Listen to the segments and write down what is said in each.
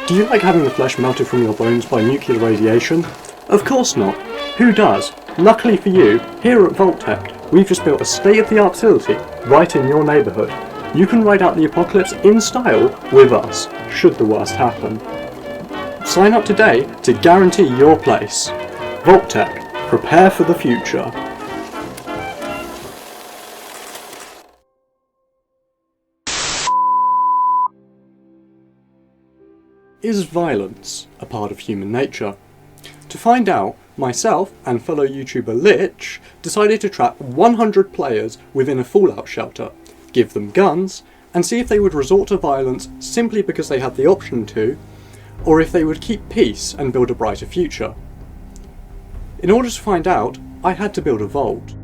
Do you like having the flesh melted from your bones by nuclear radiation? Of course not. Who does? Luckily for you, here at Vault-Tec, we've just built a state-of-the-art facility right in your neighbourhood. You can ride out the apocalypse in style with us, should the worst happen. Sign up today to guarantee your place. Vault-Tec, prepare for the future. Is violence a part of human nature? To find out, myself and fellow YouTuber Lich decided to trap 100 players within a fallout shelter, give them guns, and see if they would resort to violence simply because they had the option to, or if they would keep peace and build a brighter future. In order to find out, I had to build a vault.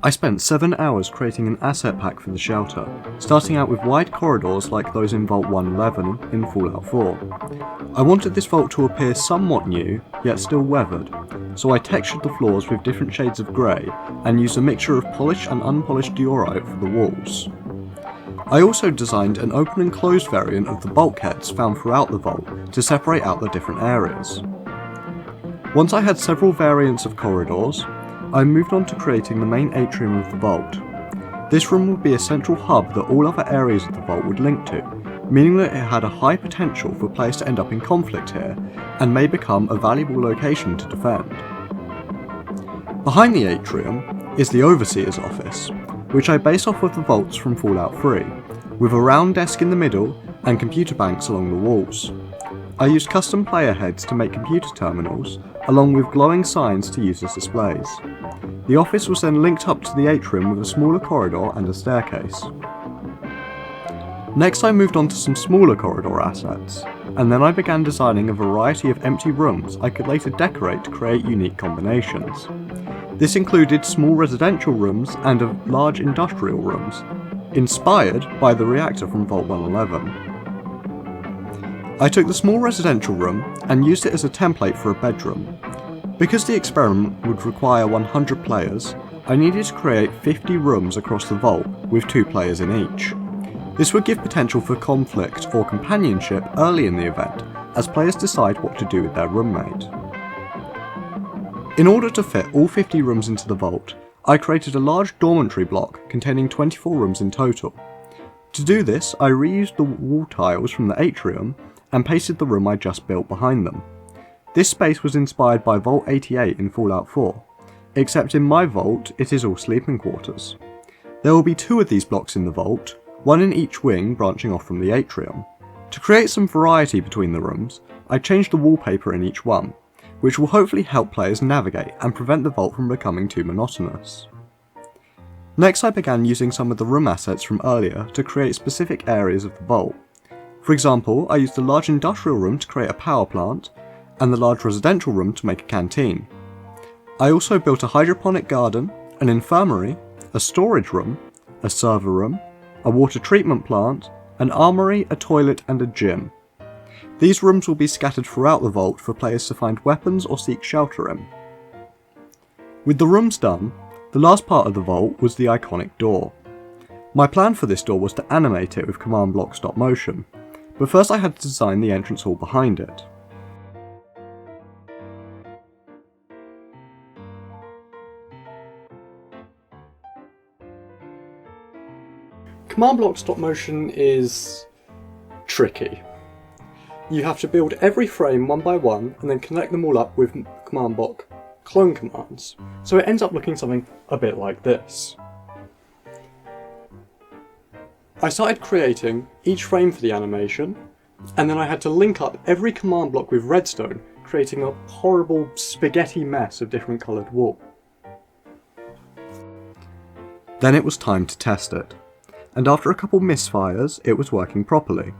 I spent 7 hours creating an asset pack for the shelter, starting out with wide corridors like those in Vault 111 in Fallout 4. I wanted this vault to appear somewhat new, yet still weathered, so I textured the floors with different shades of grey and used a mixture of polished and unpolished diorite for the walls. I also designed an open and closed variant of the bulkheads found throughout the vault to separate out the different areas. Once I had several variants of corridors, I moved on to creating the main atrium of the vault. This room would be a central hub that all other areas of the vault would link to, meaning that it had a high potential for players to end up in conflict here, and may become a valuable location to defend. Behind the atrium is the Overseer's office, which I based off of the vaults from Fallout 3, with a round desk in the middle and computer banks along the walls. I used custom player heads to make computer terminals, along with glowing signs to use as displays. The office was then linked up to the atrium with a smaller corridor and a staircase. Next I moved on to some smaller corridor assets, and then I began designing a variety of empty rooms I could later decorate to create unique combinations. This included small residential rooms and large industrial rooms, inspired by the reactor from Vault 111. I took the small residential room and used it as a template for a bedroom. Because the experiment would require 100 players, I needed to create 50 rooms across the vault with 2 players in each. This would give potential for conflict or companionship early in the event, as players decide what to do with their roommate. In order to fit all 50 rooms into the vault, I created a large dormitory block containing 24 rooms in total. To do this, I reused the wall tiles from the atrium and pasted the room I just built behind them. This space was inspired by Vault 88 in Fallout 4, except in my vault it is all sleeping quarters. There will be 2 of these blocks in the vault, one in each wing branching off from the atrium. To create some variety between the rooms, I changed the wallpaper in each one, which will hopefully help players navigate and prevent the vault from becoming too monotonous. Next I began using some of the room assets from earlier to create specific areas of the vault. For example, I used a large industrial room to create a power plant, and the large residential room to make a canteen. I also built a hydroponic garden, an infirmary, a storage room, a server room, a water treatment plant, an armory, a toilet and a gym. These rooms will be scattered throughout the vault for players to find weapons or seek shelter in. With the rooms done, the last part of the vault was the iconic door. My plan for this door was to animate it with command block stop motion, but first I had to design the entrance hall behind it. Command block stop motion is tricky. You have to build every frame one by one and then connect them all up with command block clone commands, so it ends up looking something a bit like this. I started creating each frame for the animation, and then I had to link up every command block with redstone, creating a horrible spaghetti mess of different coloured wool. Then it was time to test it, and after a couple misfires, it was working properly.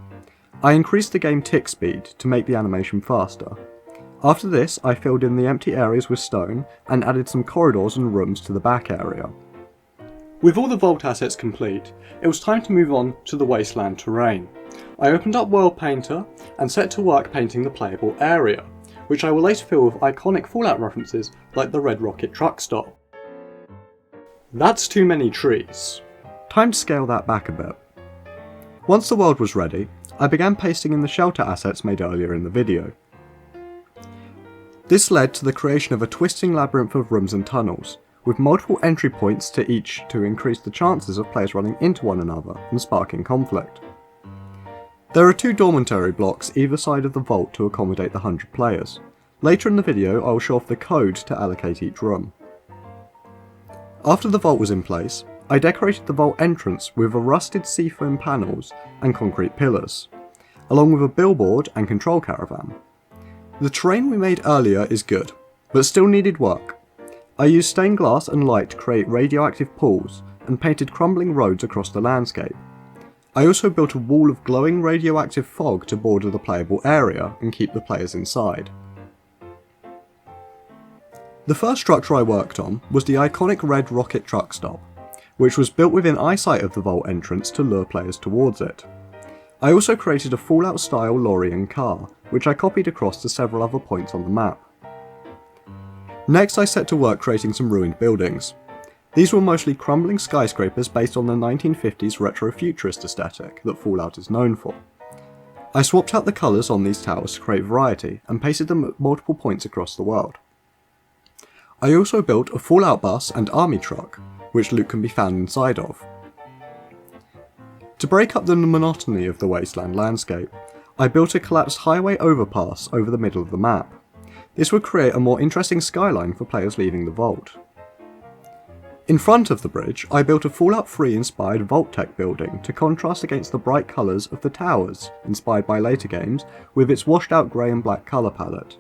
I increased the game tick speed to make the animation faster. After this, I filled in the empty areas with stone and added some corridors and rooms to the back area. With all the vault assets complete, it was time to move on to the Wasteland terrain. I opened up World Painter and set to work painting the playable area, which I will later fill with iconic Fallout references like the red rocket truck stop. That's too many trees. Time to scale that back a bit. Once the world was ready, I began pasting in the shelter assets made earlier in the video. This led to the creation of a twisting labyrinth of rooms and tunnels, with multiple entry points to each to increase the chances of players running into one another and sparking conflict. There are 2 dormitory blocks either side of the vault to accommodate the 100 players. Later in the video I will show off the code to allocate each room. After the vault was in place, I decorated the vault entrance with a rusted seafoam panels and concrete pillars, along with a billboard and control caravan. The terrain we made earlier is good, but still needed work. I used stained glass and light to create radioactive pools and painted crumbling roads across the landscape. I also built a wall of glowing radioactive fog to border the playable area and keep the players inside. The first structure I worked on was the iconic red rocket truck stop, which was built within eyesight of the vault entrance to lure players towards it. I also created a Fallout style lorry and car, which I copied across to several other points on the map. Next I set to work creating some ruined buildings. These were mostly crumbling skyscrapers based on the 1950s retro-futurist aesthetic that Fallout is known for. I swapped out the colours on these towers to create variety and pasted them at multiple points across the world. I also built a Fallout bus and army truck, which loot can be found inside of. To break up the monotony of the Wasteland landscape, I built a collapsed highway overpass over the middle of the map. This would create a more interesting skyline for players leaving the vault. In front of the bridge, I built a Fallout 3 inspired Vault-Tec building to contrast against the bright colours of the towers, inspired by later games, with its washed out grey and black colour palette.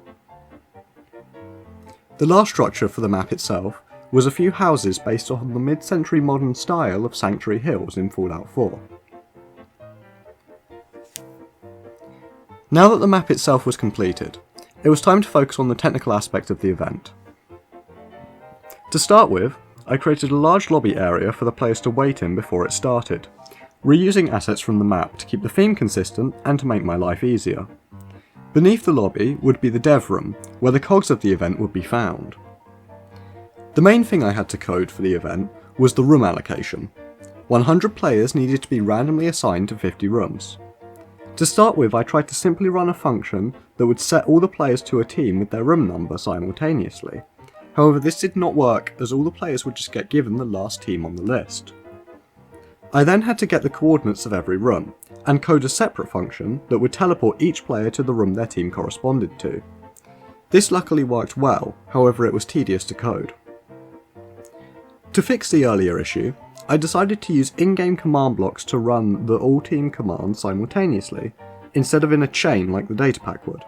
The last structure for the map itself was a few houses based on the mid-century modern style of Sanctuary Hills in Fallout 4. Now that the map itself was completed, it was time to focus on the technical aspect of the event. To start with, I created a large lobby area for the players to wait in before it started, reusing assets from the map to keep the theme consistent and to make my life easier. Beneath the lobby would be the dev room, where the cogs of the event would be found. The main thing I had to code for the event was the room allocation. 100 players needed to be randomly assigned to 50 rooms. To start with, I tried to simply run a function that would set all the players to a team with their room number simultaneously. However, this did not work, as all the players would just get given the last team on the list. I then had to get the coordinates of every room, and code a separate function that would teleport each player to the room their team corresponded to. This luckily worked well, however it was tedious to code. To fix the earlier issue, I decided to use in-game command blocks to run the all-team commands simultaneously, instead of in a chain like the datapack would.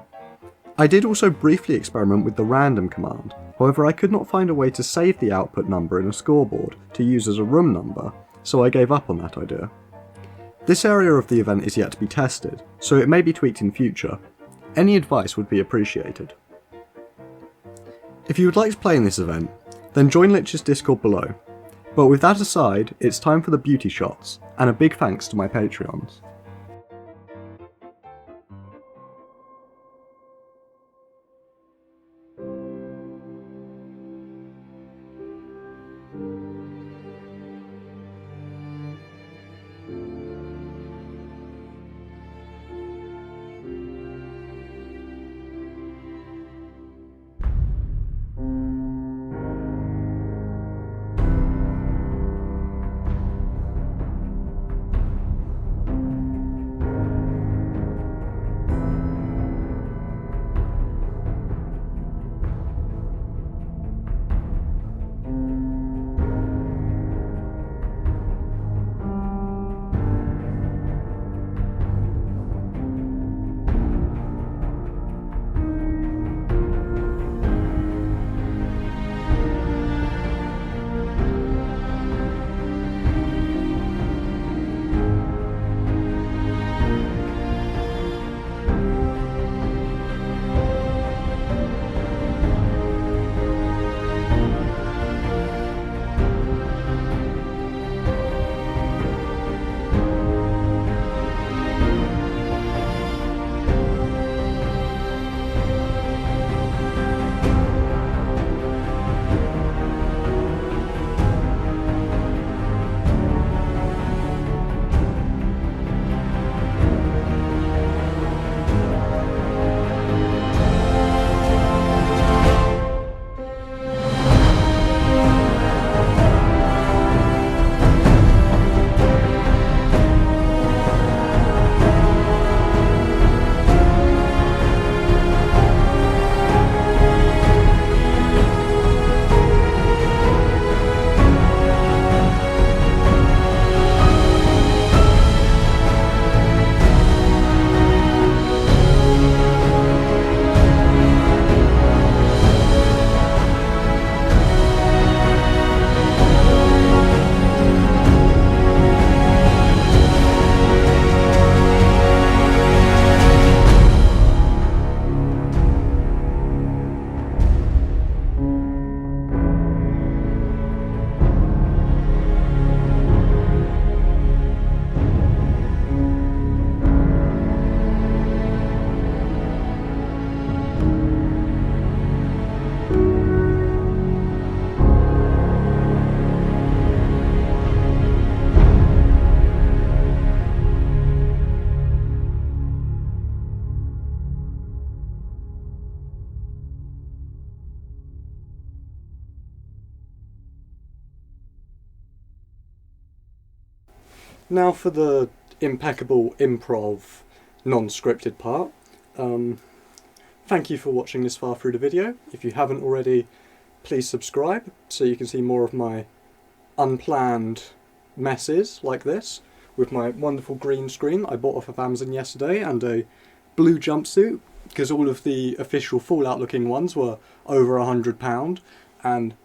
I did also briefly experiment with the random command, however I could not find a way to save the output number in a scoreboard to use as a room number, so I gave up on that idea. This area of the event is yet to be tested, so it may be tweaked in future. Any advice would be appreciated. If you would like to play in this event, then join Lich's Discord below. But with that aside, it's time for the beauty shots, and a big thanks to my Patreons. Now for the impeccable improv, non-scripted part. Thank you for watching this far through the video. If you haven't already, please subscribe so you can see more of my unplanned messes like this, with my wonderful green screen I bought off of Amazon yesterday, and a blue jumpsuit, because all of the official Fallout looking ones were over £100, and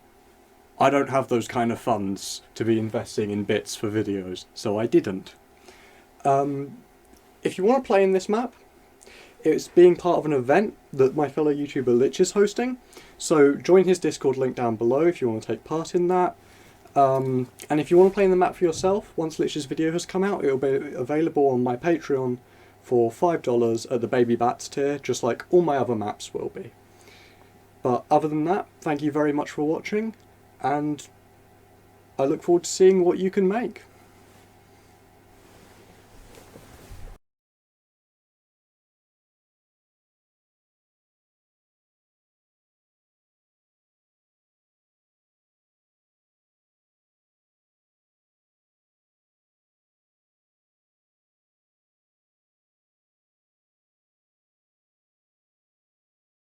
I don't have those kind of funds to be investing in bits for videos, so I didn't. If you want to play in this map, it's being part of an event that my fellow YouTuber Lich is hosting, so join his Discord link down below if you want to take part in that. And if you want to play in the map for yourself, once Lich's video has come out, it will be available on my Patreon for $5 at the Baby Bats tier, just like all my other maps will be. But other than that, thank you very much for watching, and I look forward to seeing what you can make.